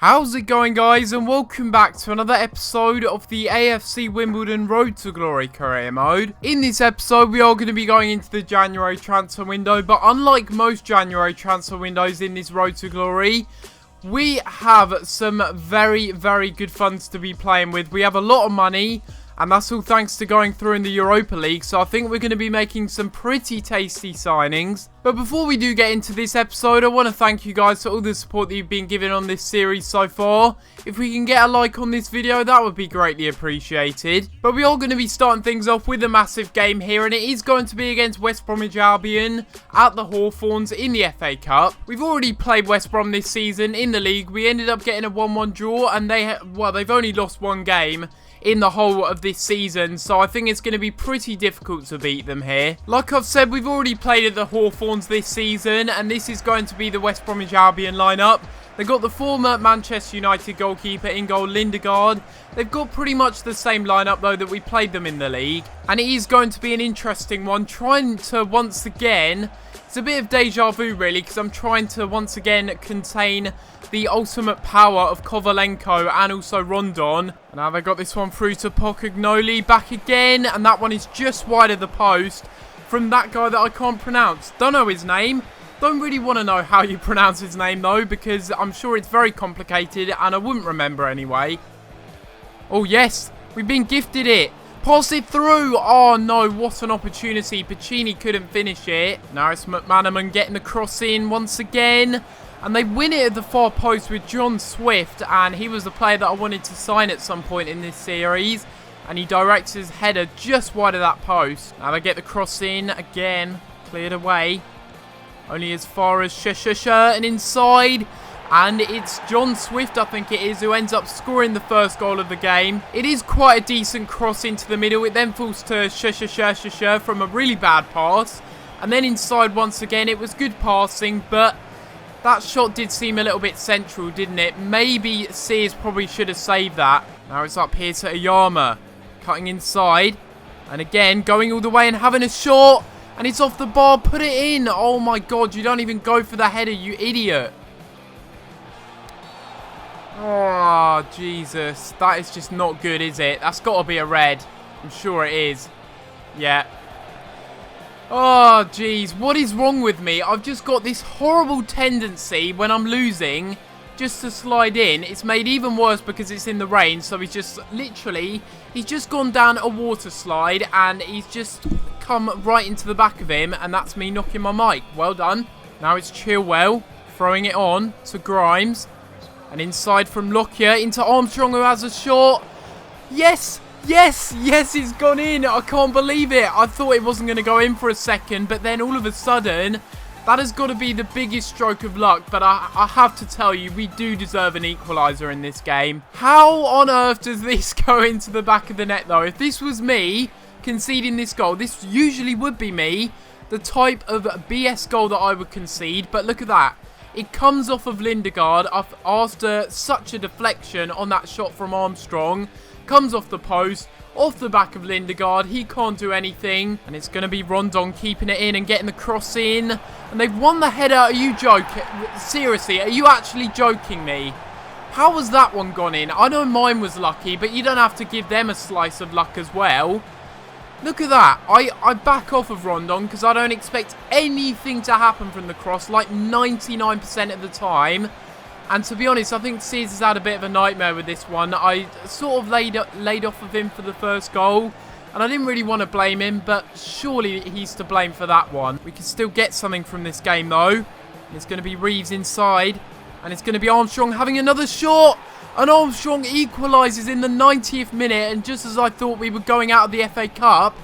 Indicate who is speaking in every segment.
Speaker 1: How's it going, guys, and welcome back to another episode of the AFC Wimbledon Road to Glory Career Mode. In this episode, we are going to be going into the January transfer window, but unlike most January transfer windows in this Road to Glory, we have some very good funds to be playing with. We have a lot of money, and that's all thanks to going through in the Europa League, so I think we're going to be making some pretty tasty signings. But before we do get into this episode, I want to thank you guys for all the support that you've been giving on this series so far. If we can get a like on this video, that would be greatly appreciated. But we are going to be starting things off with a massive game here, and it is going to be against West Bromwich Albion at the Hawthorns in the FA Cup. We've already played West Brom this season in the league. We ended up getting a 1-1 draw, and they've only lost one game in the whole of this season, so I think it's going to be pretty difficult to beat them here. Like I've said, we've already played at the Hawthorns this season, and this is going to be the West Bromwich Albion lineup. They've got the former Manchester United goalkeeper in goal, Lindegaard. They've got pretty much the same lineup though that we played them in the league, and it is going to be an interesting one, trying to once again, it's a bit of deja vu really, because I'm trying to once again contain the ultimate power of Kovalenko and also Rondon. And now they got this one through to Pocagnoli, back again, and that one is just wide of the post from that guy that I can't pronounce. Don't know his name. Don't really want to know how you pronounce his name though, because I'm sure it's very complicated and I wouldn't remember anyway. Oh yes, we've been gifted it. Pass it through. Oh no, what an opportunity. Pacini couldn't finish it. Now it's McManaman getting the cross in once again. And they win it at the far post with John Swift, and he was the player that I wanted to sign at some point in this series. And he directs his header just wide of that post. Now they get the cross in again, cleared away. Only as far as and inside. And it's John Swift, I think it is, who ends up scoring the first goal of the game. It is quite a decent cross into the middle. It then falls to from a really bad pass. And then inside once again, it was good passing, but that shot did seem a little bit central, didn't it? Maybe Sears probably should have saved that. Now it's up here to Ayama. Cutting inside. And again, going all the way and having a shot. And it's off the bar. Put it in. Oh my god, you don't even go for the header, you idiot. Oh, Jesus. That is just not good, is it? That's got to be a red. I'm sure it is. Yeah. Oh, jeez. What is wrong with me? I've just got this horrible tendency when I'm losing just to slide in. It's made even worse because it's in the rain. So he's just literally, he's just gone down a water slide and he's just come right into the back of him. And that's me knocking my mic. Well done. Now it's Chilwell throwing it on to Grimes. And inside from Lockyer into Armstrong, who has a shot. Yes! Yes, it's gone in. I can't believe it. I thought it wasn't going to go in for a second, but then all of a sudden, that has got to be the biggest stroke of luck. But I have to tell you, we do deserve an equaliser in this game. How on earth does this go into the back of the net, though? If this was me conceding this goal, this usually would be me, the type of BS goal that I would concede. But look at that. It comes off of Lindegaard after such a deflection on that shot from Armstrong. Comes off the post, off the back of Lindegaard. He can't do anything. And it's going to be Rondon keeping it in and getting the cross in. And they've won the header. Are you joking? Seriously, are you actually joking me? How was that one gone in? I know mine was lucky, but you don't have to give them a slice of luck as well. Look at that. I back off of Rondon because I don't expect anything to happen from the cross, like 99% of the time. And to be honest, I think Sears has had a bit of a nightmare with this one. I sort of laid off of him for the first goal. And I didn't really want to blame him, but surely he's to blame for that one. We can still get something from this game, though. It's going to be Reeves inside. And it's going to be Armstrong having another shot. And Armstrong equalises in the 90th minute. And just as I thought we were going out of the FA Cup,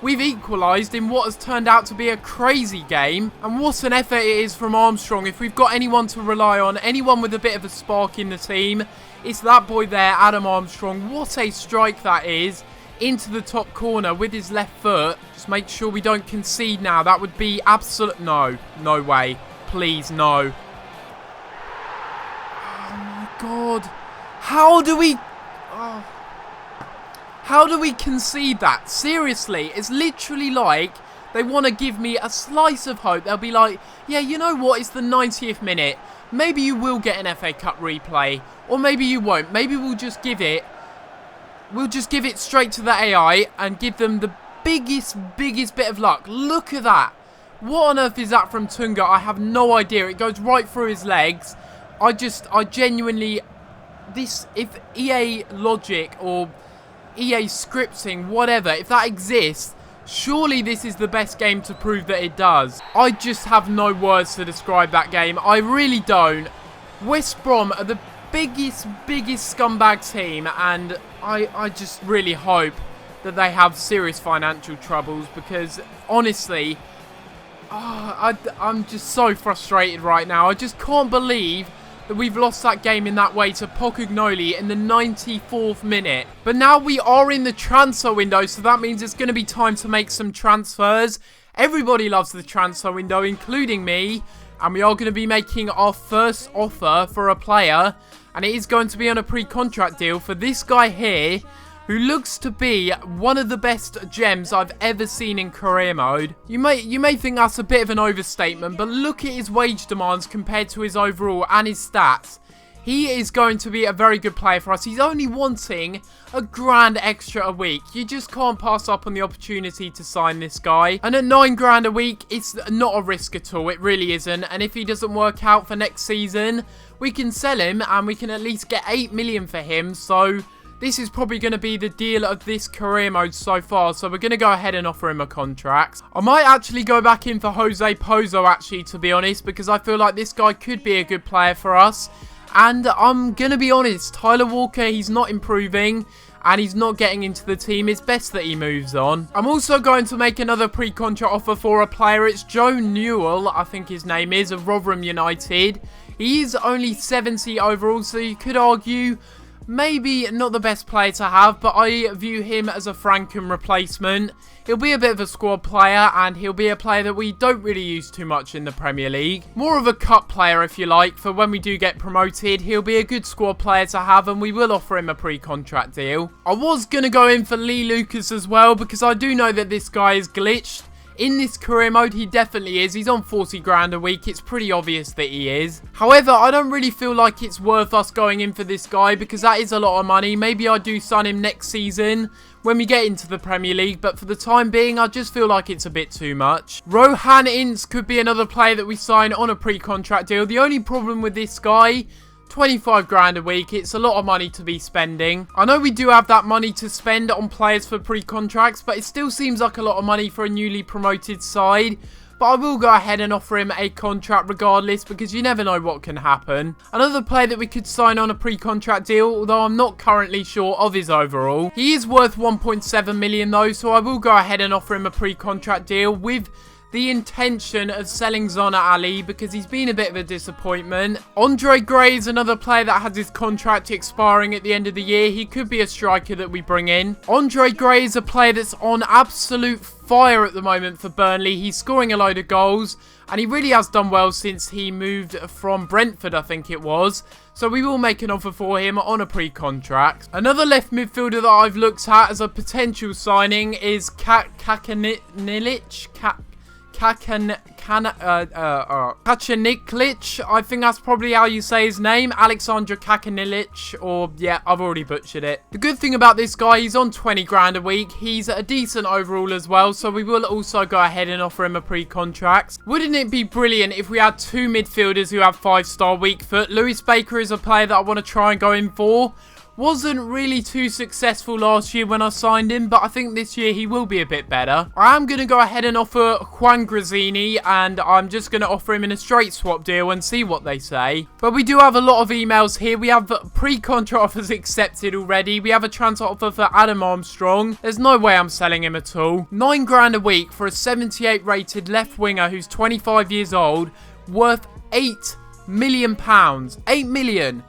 Speaker 1: we've equalised in what has turned out to be a crazy game. And what an effort it is from Armstrong. If we've got anyone to rely on, anyone with a bit of a spark in the team, it's that boy there, Adam Armstrong. What a strike that is. Into the top corner with his left foot. Just make sure we don't concede now. That would be absolute... No way. Please, no. Oh my god. How do we... Oh. How do we concede that? Seriously, it's literally like they want to give me a slice of hope. They'll be like, yeah, you know what, it's the 90th minute. Maybe you will get an FA Cup replay, or maybe you won't. Maybe we'll just give it straight to the AI and give them the biggest bit of luck. Look at that. What on earth is that from Tunga? I have no idea. It goes right through his legs. I genuinely, if EA Logic or EA scripting, whatever, if that exists, surely this is the best game to prove that it does. I just have no words to describe that game. I really don't. West Brom are the biggest scumbag team, and I just really hope that they have serious financial troubles, because honestly, I'm just so frustrated right now. I just can't believe that we've lost that game in that way to Pocognoli in the 94th minute. But now we are in the transfer window, so that means it's going to be time to make some transfers. Everybody loves the transfer window, including me. And we are going to be making our first offer for a player. And it is going to be on a pre-contract deal for this guy here, who looks to be one of the best gems I've ever seen in career mode. You may think that's a bit of an overstatement, but look at his wage demands compared to his overall and his stats. He is going to be a very good player for us. He's only wanting a grand extra a week. You just can't pass up on the opportunity to sign this guy. And at 9 grand a week, it's not a risk at all. It really isn't. And if he doesn't work out for next season, we can sell him and we can at least get 8 million for him. So this is probably going to be the deal of this career mode so far. So we're going to go ahead and offer him a contract. I might actually go back in for Jose Pozo, actually, to be honest, because I feel like this guy could be a good player for us. And I'm going to be honest, Tyler Walker, he's not improving and he's not getting into the team. It's best that he moves on. I'm also going to make another pre-contract offer for a player. It's Joe Newell, I think his name is, of Rotherham United. He is only 70 overall, so you could argue maybe not the best player to have, but I view him as a Franken replacement. He'll be a bit of a squad player, and he'll be a player that we don't really use too much in the Premier League. More of a cup player, if you like, for when we do get promoted. He'll be a good squad player to have, and we will offer him a pre-contract deal. I was going to go in for Lee Lucas as well, because I do know that this guy is glitched. In this career mode, he definitely is. He's on 40 grand a week. It's pretty obvious that he is. However, I don't really feel like it's worth us going in for this guy, because that is a lot of money. Maybe I do sign him next season when we get into the Premier League, but for the time being, I just feel like it's a bit too much. Rohan Ince could be another player that we sign on a pre-contract deal. The only problem with this guy, 25 grand a week, it's a lot of money to be spending. I know we do have that money to spend on players for pre-contracts, but it still seems like a lot of money for a newly promoted side. But I will go ahead and offer him a contract regardless, because you never know what can happen. Another player that we could sign on a pre-contract deal, although I'm not currently sure of his overall. He is worth 1.7 million though, so I will go ahead and offer him a pre-contract deal with the intention of selling Zona Ali, because he's been a bit of a disappointment. Andre Gray is another player that has his contract expiring at the end of the year. He could be a striker that we bring in. Andre Gray is a player that's on absolute fire at the moment for Burnley. He's scoring a load of goals, and he really has done well since he moved from Brentford, I think it was. So we will make an offer for him on a pre-contract. Another left midfielder that I've looked at as a potential signing is Kacaniklic. I think that's probably how you say his name. Alexander Kacanilic, or yeah, I've already butchered it. The good thing about this guy, he's on 20 grand a week. He's a decent overall as well, so we will also go ahead and offer him a pre-contract. Wouldn't it be brilliant if we had two midfielders who have 5-star weak foot? Lewis Baker is a player that I want to try and go in for. Wasn't really too successful last year when I signed him, but I think this year he will be a bit better. I am going to go ahead and offer Juan Grazzini, and I'm just going to offer him in a straight swap deal and see what they say. But we do have a lot of emails here. We have pre-contract offers accepted already. We have a transfer offer for Adam Armstrong. There's no way I'm selling him at all. 9 grand a week for a 78 rated left winger who's 25 years old, worth £8 million. 8 million.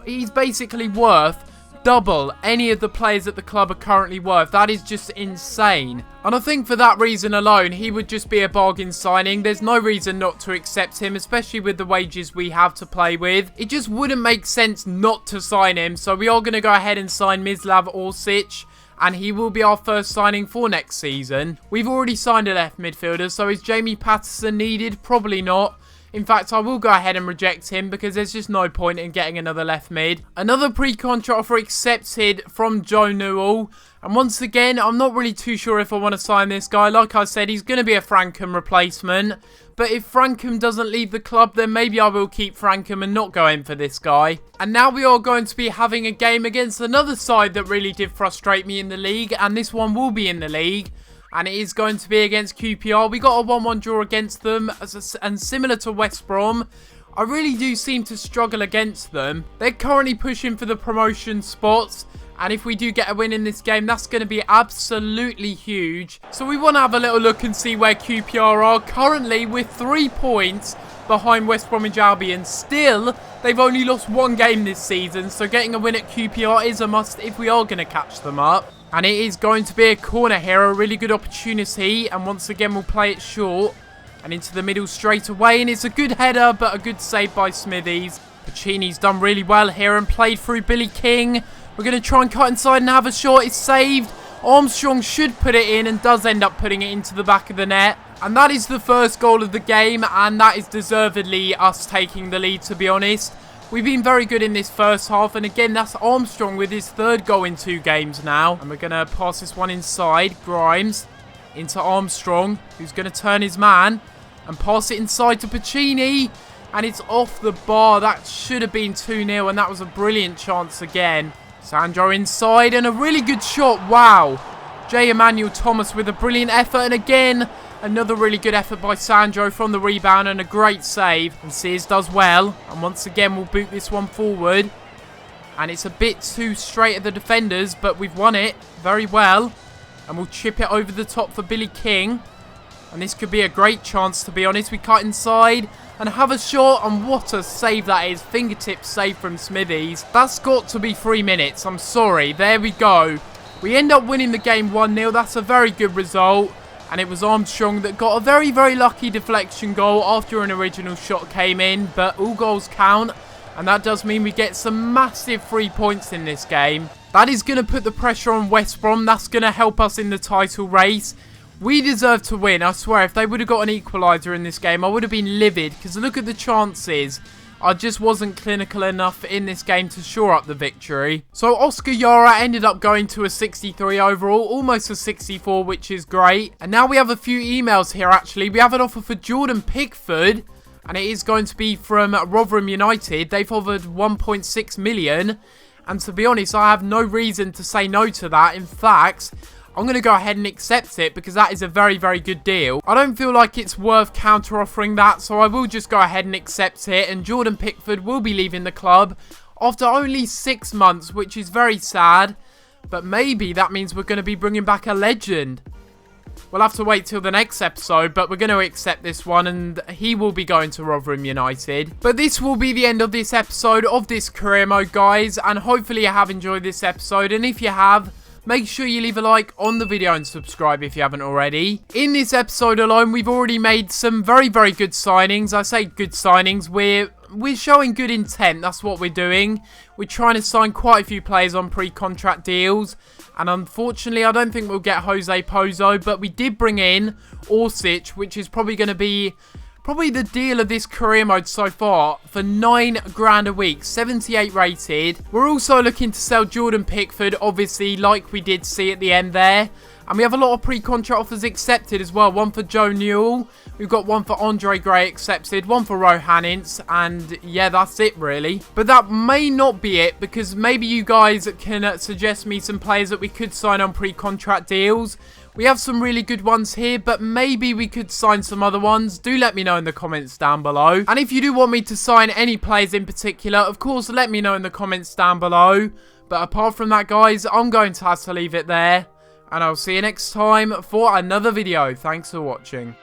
Speaker 1: He's basically worth double any of the players that the club are currently worth. That is just insane. And I think for that reason alone, he would just be a bargain signing. There's no reason not to accept him, especially with the wages we have to play with. It just wouldn't make sense not to sign him. So we are going to go ahead and sign Mislav Orsic. and he will be our first signing for next season. We've already signed a left midfielder, so is Jamie Patterson needed? Probably not. In fact, I will go ahead and reject him because there's just no point in getting another left mid. Another pre-contract offer accepted from Joe Newell. And once again, I'm not really too sure if I want to sign this guy. Like I said, he's going to be a Frankham replacement. But if Frankham doesn't leave the club, then maybe I will keep Frankham and not go in for this guy. And now we are going to be having a game against another side that really did frustrate me in the league. And this one will be in the league. And it is going to be against QPR. We got a 1-1 draw against them. And similar to West Brom, I really do seem to struggle against them. They're currently pushing for the promotion spots. And if we do get a win in this game, that's going to be absolutely huge. So we want to have a little look and see where QPR are. Currently, we're 3 points behind West Bromwich Albion. Still, they've only lost 1 game this season. So getting a win at QPR is a must if we are going to catch them up. And it is going to be a corner here, a really good opportunity. And once again, we'll play it short. And into the middle straight away. And it's a good header, but a good save by Smithies. Pacini's done really well here and played through Billy King. We're going to try and cut inside and have a shot. It's saved. Armstrong should put it in and does end up putting it into the back of the net. And that is the first goal of the game. And that is deservedly us taking the lead, to be honest. We've been very good in this first half. And again, that's Armstrong with his 3rd goal in 2 games now. And we're going to pass this one inside. Grimes into Armstrong, who's going to turn his man and pass it inside to Pacini. And it's off the bar. That should have been 2-0. And that was a brilliant chance again. Sandro inside and a really good shot. Wow. J. Emmanuel Thomas with a brilliant effort. And again, another really good effort by Sandro from the rebound and a great save. And Sears does well. And once again, we'll boot this one forward. And it's a bit too straight at the defenders, but we've won it very well. And we'll chip it over the top for Billy King. And this could be a great chance, to be honest. We cut inside and have a shot. And what a save that is. Fingertip save from Smithies. That's got to be 3 minutes. I'm sorry. There we go. We end up winning the game 1-0. That's a very good result. And it was Armstrong that got a very, very lucky deflection goal after an original shot came in. But all goals count. And that does mean we get some massive 3 points in this game. That is going to put the pressure on West Brom. That's going to help us in the title race. We deserve to win. I swear, if they would have got an equaliser in this game, I would have been livid. Because look at the chances. I just wasn't clinical enough in this game to shore up the victory. So Oscar Yara ended up going to a 63 overall. Almost a 64, which is great. And now we have a few emails here, actually. We have an offer for Jordan Pickford. And it is going to be from Rotherham United. They've offered 1.6 million. And to be honest, I have no reason to say no to that. In fact, I'm going to go ahead and accept it because that is a very, very good deal. I don't feel like it's worth counter-offering that, so I will just go ahead and accept it. And Jordan Pickford will be leaving the club after only 6 months, which is very sad. But maybe that means we're going to be bringing back a legend. We'll have to wait till the next episode, but we're going to accept this one, and he will be going to Rotherham United. But this will be the end of this episode of this career mode, guys, and hopefully you have enjoyed this episode. And if you have, make sure you leave a like on the video and subscribe if you haven't already. In this episode alone, we've already made some very, very good signings. I say good signings. We're showing good intent. That's what we're doing. We're trying to sign quite a few players on pre-contract deals. And unfortunately, I don't think we'll get Jose Pozo. But we did bring in Orsic, which is probably going to be the deal of this career mode so far, for £9 a week, 78 rated. We're also looking to sell Jordan Pickford, obviously, like we did see at the end there. And we have a lot of pre-contract offers accepted as well. One for Joe Newell. We've got one for Andre Gray accepted. One for Rohan Ince. And yeah, that's it really. But that may not be it, because maybe you guys can suggest me some players that we could sign on pre-contract deals. We have some really good ones here, but maybe we could sign some other ones. Do let me know in the comments down below. And if you do want me to sign any players in particular, of course, let me know in the comments down below. But apart from that, guys, I'm going to have to leave it there. And I'll see you next time for another video. Thanks for watching.